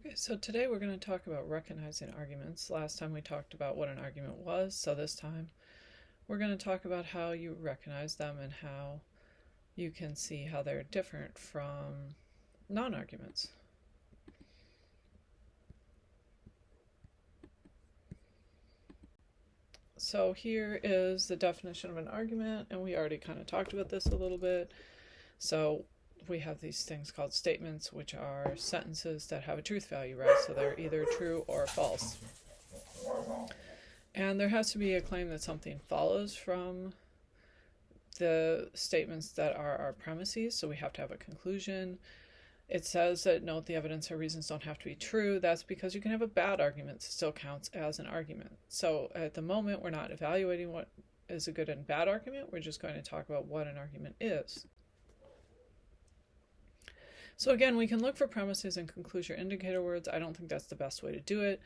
Okay, so today we're going to talk about recognizing arguments. Last time we talked about what an argument was, so this time we're going to talk about how you recognize them and how you can see how they're different from non-arguments. So here is the definition of an argument, and we already kind of talked about this a little bit. So we have these things called statements, which are sentences that have a truth value, right? So they're either true or false. And there has to be a claim that something follows from the statements that are our premises, so we have to have a conclusion. It says that note the evidence or reasons don't have to be true. That's because you can have a bad argument that still counts as an argument. So at the moment, we're not evaluating what is a good and bad argument. We're just going to talk about what an argument is. So again, we can look for premises and conclusion indicator words. I don't think that's the best way to do it.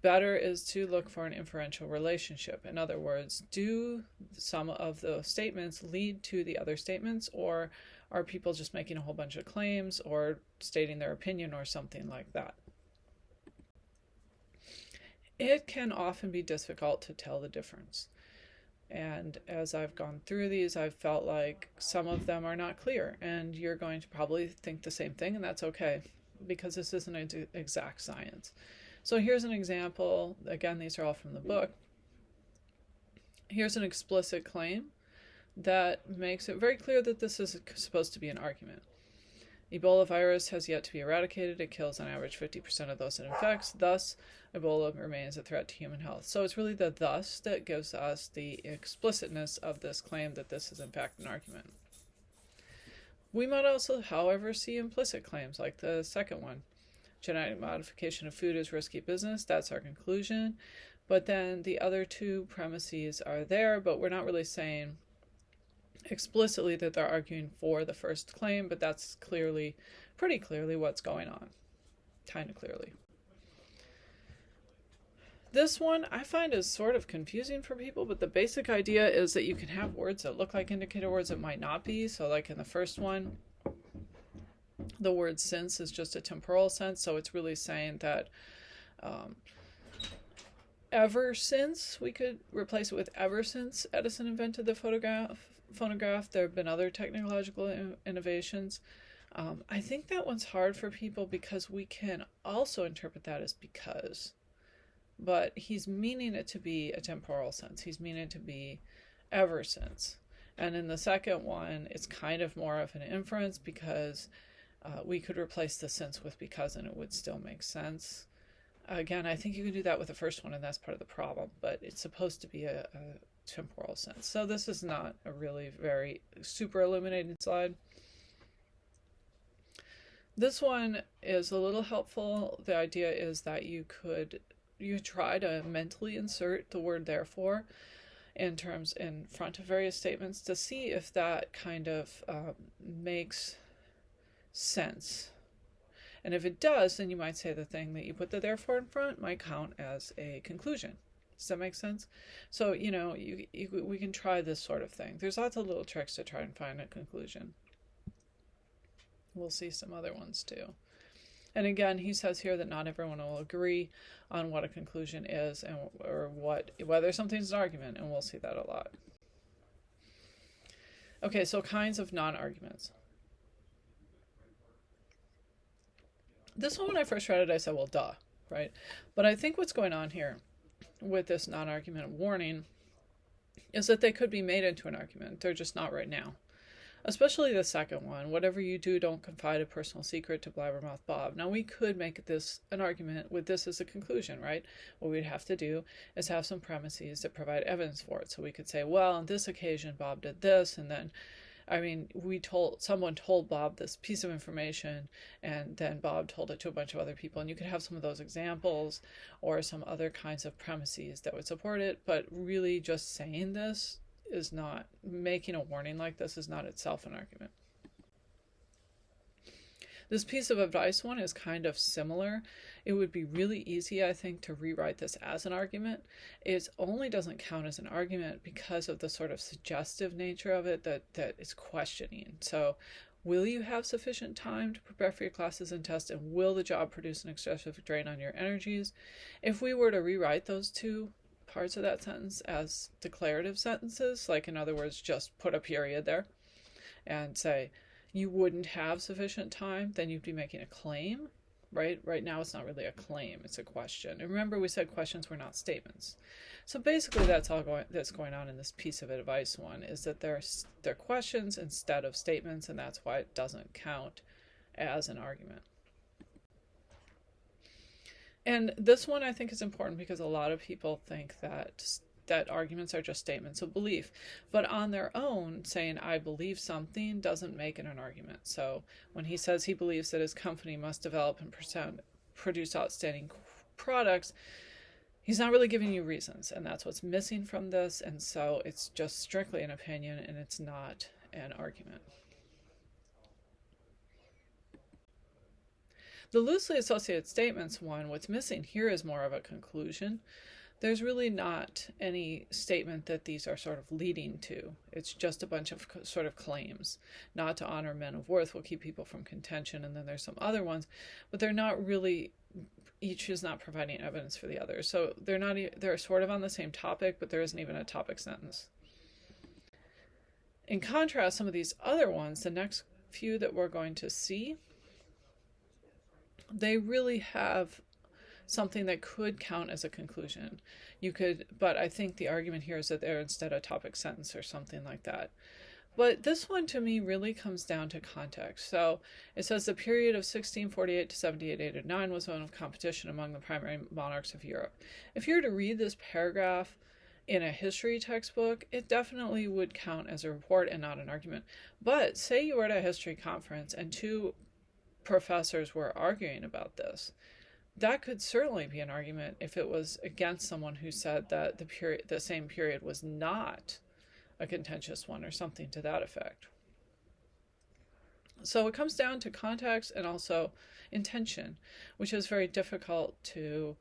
Better is to look for an inferential relationship. In other words, do some of the statements lead to the other statements, or are people just making a whole bunch of claims or stating their opinion or something like that? It can often be difficult to tell the difference. And as I've gone through these, I've felt like some of them are not clear, and you're going to probably think the same thing, and that's okay, because this isn't an exact science. So here's an example. Again, these are all from the book. Here's an explicit claim that makes it very clear that this is supposed to be an argument. Ebola virus has yet to be eradicated. It kills on average 50% of those it infects. Thus, Ebola remains a threat to human health. So it's really the thus that gives us the explicitness of this claim that this is in fact an argument. We might also, however, see implicit claims like the second one. Genetic modification of food is risky business. That's our conclusion. But then the other two premises are there, but we're not really saying explicitly that they're arguing for the first claim, but that's pretty clearly what's going on. Kind of clearly. This one I find is sort of confusing for people, but the basic idea is that you can have words that look like indicator words that might not be. So like in the first one, the word since is just a temporal sense, so it's really saying that ever since, we could replace it with ever since Edison invented the phonograph, there have been other technological innovations. I think that one's hard for people because we can also interpret that as because, but he's meaning it to be a temporal sense. He's meaning it to be ever since. And in the second one, it's kind of more of an inference because we could replace the since with because and it would still make sense. Again, I think you can do that with the first one, and that's part of the problem, but it's supposed to be a temporal sense. So this is not a really very super illuminating slide. This one is a little helpful. The idea is that you try to mentally insert the word therefore in front of various statements to see if that kind of makes sense. And if it does, then you might say the thing that you put the therefore in front might count as a conclusion. Does that make sense? So, we can try this sort of thing. There's lots of little tricks to try and find a conclusion. We'll see some other ones too. And again, he says here that not everyone will agree on what a conclusion is or whether something's an argument, and we'll see that a lot. Okay, so kinds of non-arguments. This one, when I first read it, I said, well, duh, right? But I think what's going on here with this non-argument warning is that they could be made into an argument. They're just not right now. Especially the second one, whatever you do, don't confide a personal secret to Blabbermouth Bob. Now, we could make this an argument with this as a conclusion, right? What we'd have to do is have some premises that provide evidence for it. So we could say, well, on this occasion, Bob did this, and then someone told Bob this piece of information, and then Bob told it to a bunch of other people, and you could have some of those examples or some other kinds of premises that would support it, but really just saying this is not, making a warning like this is not itself an argument. This piece of advice one is kind of similar. It would be really easy, I think, to rewrite this as an argument. It only doesn't count as an argument because of the sort of suggestive nature of it that it's questioning. So Will you have sufficient time to prepare for your classes and tests, and will the job produce an excessive drain on your energies? If we were to rewrite those two parts of that sentence as declarative sentences, like in other words, just put a period there and say, you wouldn't have sufficient time, then you'd be making a claim, right? Right now it's not really a claim, it's a question. And remember, we said questions were not statements. So basically that's going on in this piece of advice one, is that they're questions instead of statements, and that's why it doesn't count as an argument. And this one I think is important because a lot of people think that arguments are just statements of belief, but on their own, saying I believe something doesn't make it an argument. So when he says he believes that his company must develop and produce outstanding products, he's not really giving you reasons, and that's what's missing from this, and so it's just strictly an opinion and it's not an argument. The loosely associated statements one, what's missing here is more of a conclusion. There's really not any statement that these are sort of leading to. It's just a bunch of sort of claims. Not to honor men of worth will keep people from contention, and then there's some other ones, but they're not really, each is not providing evidence for the other. So they're sort of on the same topic, but there isn't even a topic sentence. In contrast, some of these other ones, the next few that we're going to see, they really have something that could count as a conclusion. But I think the argument here is that they're instead a topic sentence or something like that. But this one to me really comes down to context. So it says the period of 1648 to 1789 was one of competition among the primary monarchs of Europe. If you were to read this paragraph in a history textbook, it definitely would count as a report and not an argument. But say you were at a history conference and two professors were arguing about this. That could certainly be an argument if it was against someone who said that the same period was not a contentious one or something to that effect. So it comes down to context and also intention, which is very difficult to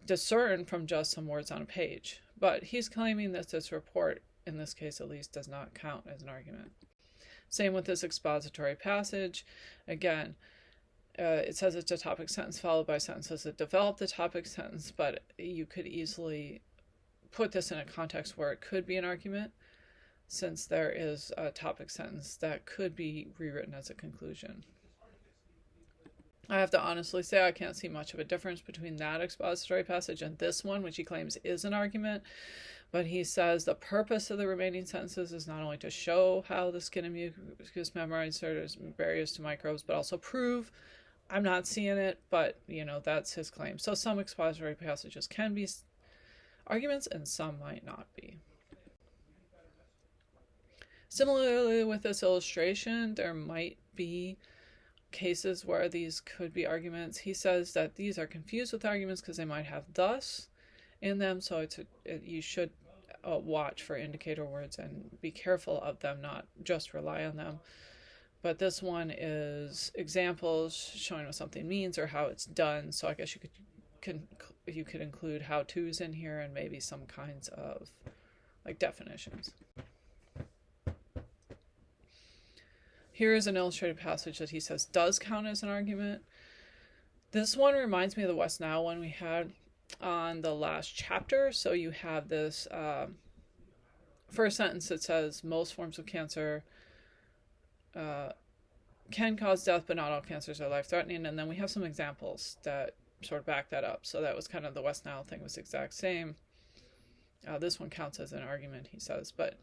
discern from just some words on a page. But he's claiming that this report, in this case at least, does not count as an argument. Same with this expository passage. Again, it says it's a topic sentence followed by sentences that develop the topic sentence, but you could easily put this in a context where it could be an argument, since there is a topic sentence that could be rewritten as a conclusion. I have to honestly say I can't see much of a difference between that expository passage and this one, which he claims is an argument. But he says the purpose of the remaining sentences is not only to show how the skin and mucous membrane is barriers to microbes, but also prove. I'm not seeing it, but, that's his claim. So some expository passages can be arguments and some might not be. Similarly with this illustration, there might be cases where these could be arguments. He says that these are confused with arguments because they might have thus in them, so you should watch for indicator words and be careful of them, not just rely on them. But this one is examples showing what something means or how it's done, so I guess you could include how-tos in here and maybe some kinds of definitions. Here is an illustrated passage that he says does count as an argument. This one reminds me of the West Nile one we had on the last chapter. So you have this first sentence that says most forms of cancer can cause death, but not all cancers are life-threatening. And then we have some examples that sort of back that up. So that was kind of the West Nile thing, was the exact same. This one counts as an argument, he says, but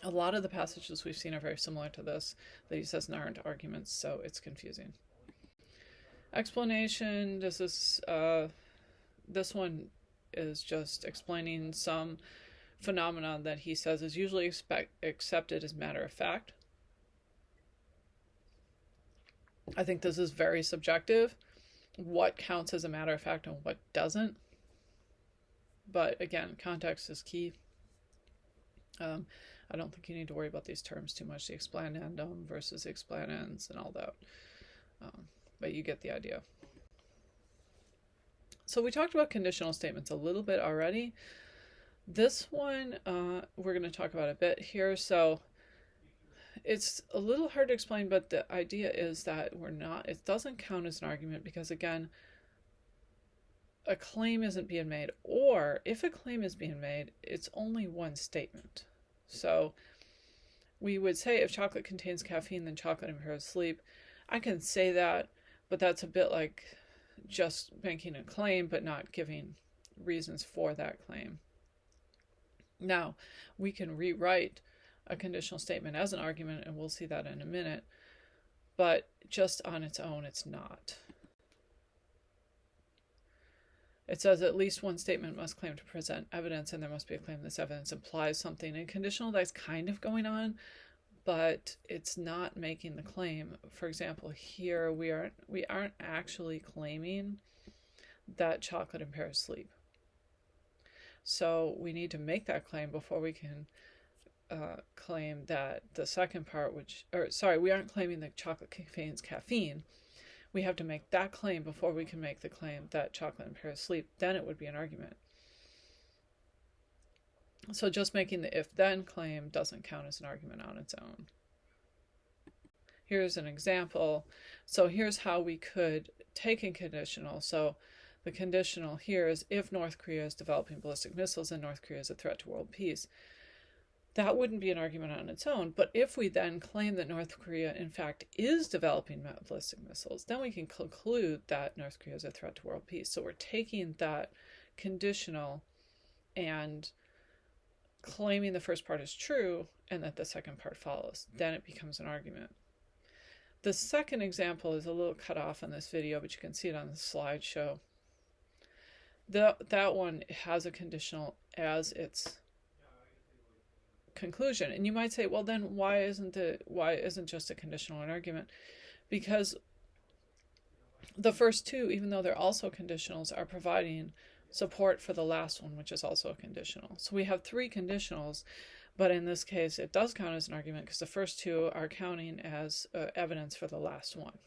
a lot of the passages we've seen are very similar to this, that he says aren't arguments, so it's confusing. Explanation, this one is just explaining some phenomenon that he says is usually accepted as matter of fact. I think this is very subjective, what counts as a matter of fact and what doesn't. But again, context is key. I don't think you need to worry about these terms too much, the explanandum versus the explanans and all that. But you get the idea. So we talked about conditional statements a little bit already. This one we're going to talk about a bit here. So It's a little hard to explain, but the idea is that it doesn't count as an argument because, again, a claim isn't being made, or if a claim is being made, it's only one statement. So we would say if chocolate contains caffeine, then chocolate improves sleep. I can say that, but that's a bit like just making a claim but not giving reasons for that claim. Now, we can rewrite a conditional statement as an argument, and we'll see that in a minute, but just on its own, it's not. It says at least one statement must claim to present evidence, and there must be a claim this evidence implies something. In conditional, that's kind of going on, but it's not making the claim. For example, here we aren't actually claiming that chocolate impairs sleep. So we need to make that claim before we can claim that the second part, we aren't claiming that chocolate contains caffeine. We have to make that claim before we can make the claim that chocolate impairs sleep. Then it would be an argument. So just making the if-then claim doesn't count as an argument on its own. Here's an example. So here's how we could take a conditional. So the conditional here is if North Korea is developing ballistic missiles and North Korea is a threat to world peace. That wouldn't be an argument on its own, but if we then claim that North Korea in fact is developing ballistic missiles, then we can conclude that North Korea is a threat to world peace. So we're taking that conditional and claiming the first part is true and that the second part follows. Then it becomes an argument. The second example is a little cut off in this video, but you can see it on the slideshow. That one has a conditional as its conclusion, and you might say, well, then why isn't just a conditional an argument? Because the first two, even though they're also conditionals, are providing support for the last one, which is also a conditional. So we have three conditionals, but in this case it does count as an argument because the first two are counting as evidence for the last one.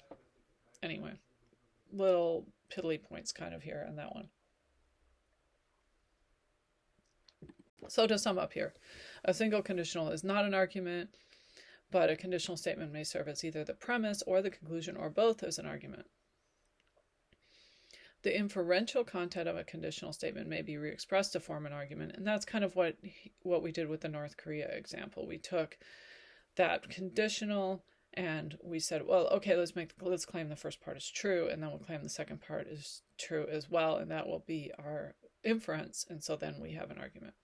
Anyway, little piddly points kind of here on that one. So to sum up here, a single conditional is not an argument, but a conditional statement may serve as either the premise or the conclusion or both as an argument. The inferential content of a conditional statement may be re-expressed to form an argument, and that's kind of what we did with the North Korea example. We took that conditional and we said, well, okay, let's claim the first part is true, and then we'll claim the second part is true as well, and that will be our inference, and so then we have an argument.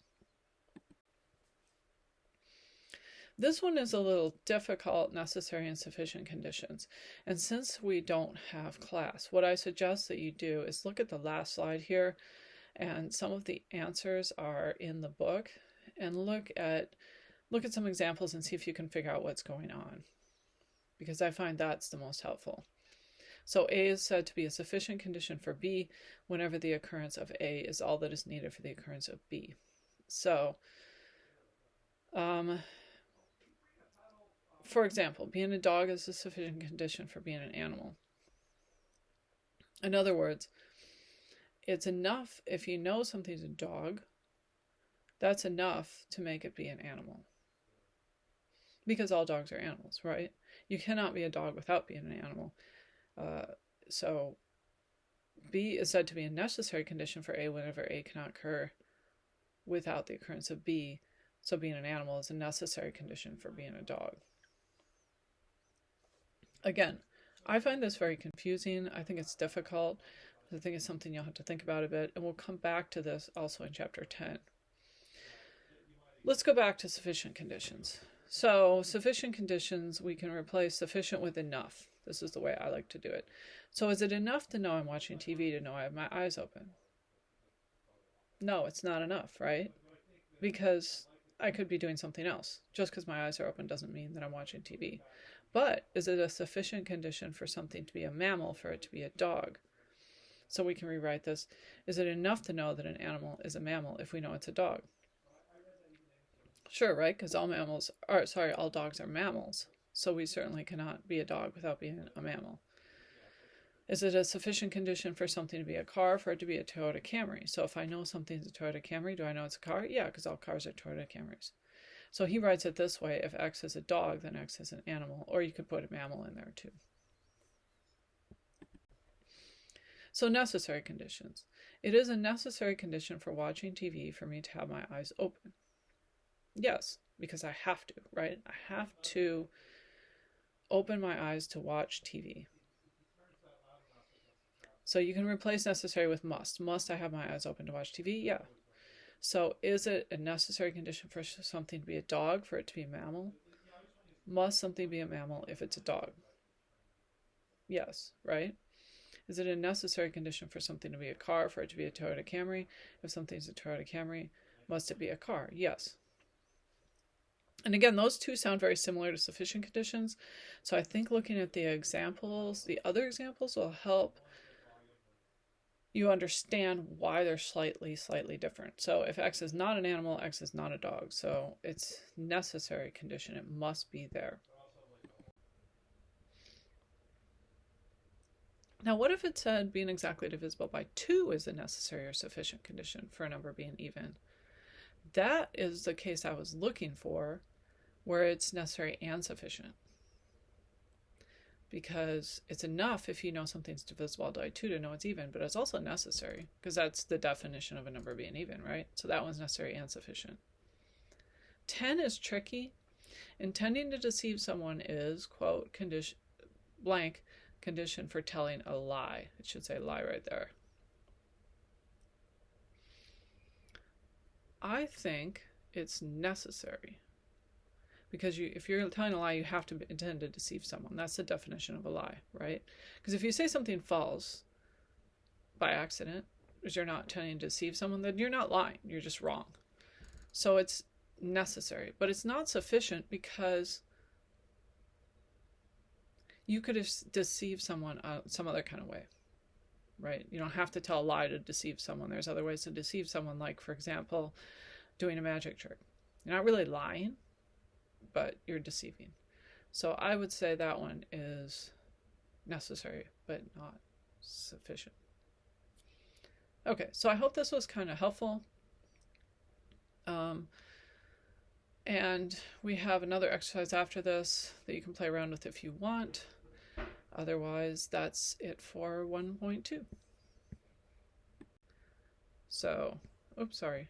This one is a little difficult, necessary and sufficient conditions. And since we don't have class, what I suggest that you do is look at the last slide here, and some of the answers are in the book, and look at some examples and see if you can figure out what's going on, because I find that's the most helpful. So A is said to be a sufficient condition for B whenever the occurrence of A is all that is needed for the occurrence of B. So, for example, being a dog is a sufficient condition for being an animal. In other words, it's enough if you know something's a dog, that's enough to make it be an animal. Because all dogs are animals, right? You cannot be a dog without being an animal. So B is said to be a necessary condition for A whenever A cannot occur without the occurrence of B. So being an animal is a necessary condition for being a dog. Again, I find this very confusing. I think it's difficult. I think it's something you'll have to think about a bit, and we'll come back to this also in chapter 10. Let's go back to sufficient conditions. So sufficient conditions, we can replace sufficient with enough. This is the way I like to do it. So is it enough to know I'm watching TV to know I have my eyes open? No, it's not enough, right? Because I could be doing something else. Just because my eyes are open doesn't mean that I'm watching TV. But is it a sufficient condition for something to be a mammal for it to be a dog? So we can rewrite this. Is it enough to know that an animal is a mammal if we know it's a dog? Sure, right? Because all dogs are mammals. So we certainly cannot be a dog without being a mammal. Is it a sufficient condition for something to be a car for it to be a Toyota Camry? So if I know something's a Toyota Camry, do I know it's a car? Yeah, because all cars are Toyota Camrys. So he writes it this way: if X is a dog, then X is an animal, or you could put a mammal in there too. So necessary conditions. It is a necessary condition for watching TV for me to have my eyes open. Yes, because I have to, right? I have to open my eyes to watch TV. So you can replace necessary with must. Must I have my eyes open to watch TV? Yeah. So is it a necessary condition for something to be a dog, for it to be a mammal? Must something be a mammal if it's a dog? Yes, right? Is it a necessary condition for something to be a car, for it to be a Toyota Camry? If something's a Toyota Camry, must it be a car? Yes. And again, those two sound very similar to sufficient conditions. So I think looking at the examples, the other examples, will help you understand why they're slightly different. So if X is not an animal, X is not a dog. So it's necessary condition. It must be there. Now, what if it said being exactly divisible by 2 is a necessary or sufficient condition for a number being even? That is the case I was looking for, where it's necessary and sufficient. Because it's enough if you know something's divisible by 2 to know it's even, but it's also necessary, because that's the definition of a number being even, right? So that one's necessary and sufficient. 10 is tricky. Intending to deceive someone is, quote, condition blank, condition for telling a lie. It should say lie right there. I think it's necessary, because if you're telling a lie, you have to intend to deceive someone. That's the definition of a lie, right? Because if you say something false by accident, because you're not intending to deceive someone, then you're not lying. You're just wrong. So it's necessary, but it's not sufficient, because you could deceive someone some other kind of way, right? You don't have to tell a lie to deceive someone. There's other ways to deceive someone, like, for example, doing a magic trick. You're not really lying, but you're deceiving. So I would say that one is necessary, but not sufficient. Okay, so I hope this was kind of helpful. And we have another exercise after this that you can play around with if you want. Otherwise, that's it for 1.2. So, oops, sorry.